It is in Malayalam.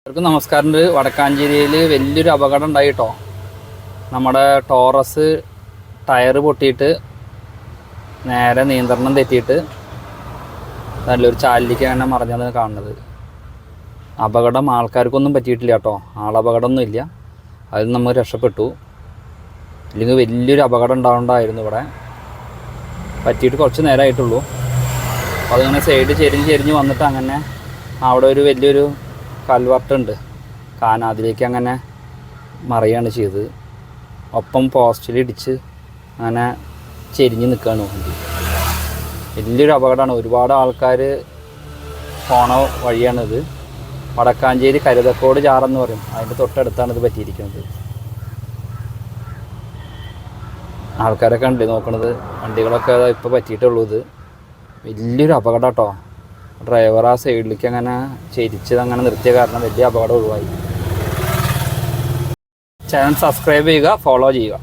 എല്ലാവർക്കും നമസ്കാരം. വടക്കാഞ്ചേരിയിൽ വലിയൊരു അപകടം ഉണ്ടായി കേട്ടോ. നമ്മുടെ ടോറസ് ടയർ പൊട്ടിയിട്ട് നേരെ നിയന്ത്രണം തെറ്റിയിട്ട് നല്ലൊരു ചാലിലേക്ക് അങ്ങനെ മറിഞ്ഞാണ് കാണുന്നത്. അപകടം ആൾക്കാർക്കൊന്നും പറ്റിയിട്ടില്ല കേട്ടോ, ആളപകടമൊന്നും ഇല്ല. അതിൽ നമ്മൾ രക്ഷപ്പെട്ടു. ഇല്ലെങ്കിൽ വലിയൊരു അപകടം ഉണ്ടാവേണ്ടായിരുന്നു. ഇവിടെ പറ്റിയിട്ട് കുറച്ച് നേരമായിട്ടുള്ളൂ. അപ്പോൾ അതിങ്ങനെ സൈഡ് ചെരിഞ്ഞ് വന്നിട്ട് അങ്ങനെ അവിടെ ഒരു വലിയൊരു കൽവർട്ടുണ്ട് അതിലേക്ക് അങ്ങനെ മറിയാണ് ചെയ്തത്. ഒപ്പം പോസ്റ്റിൽ ഇടിച്ച് അങ്ങനെ ചെരിഞ്ഞ് നിൽക്കുകയാണ് വണ്ടി. വലിയൊരു അപകടമാണ്. ഒരുപാട് ആൾക്കാർ പോണ വഴിയാണിത്. വടക്കാഞ്ചേരി കരുതക്കോട് ചാറെന്ന് പറയും, അതിൻ്റെ തൊട്ടടുത്താണ് ഇത് പറ്റിയിരിക്കുന്നത്. ആൾക്കാരൊക്കെ ഉണ്ട് നോക്കണത്. വണ്ടികളൊക്കെ ഇപ്പോൾ പറ്റിയിട്ടുള്ളൂ. ഇത് വലിയൊരു അപകടം കേട്ടോ. ഡ്രൈവർ ആ സൈഡിലേക്ക് അങ്ങനെ ചെരിച്ചത് അങ്ങനെ നിർത്തിയ കാരണം വലിയ അപകടം ഒഴിവായി. ചാനൽ സബ്സ്ക്രൈബ് ചെയ്യുക, ഫോളോ ചെയ്യുക.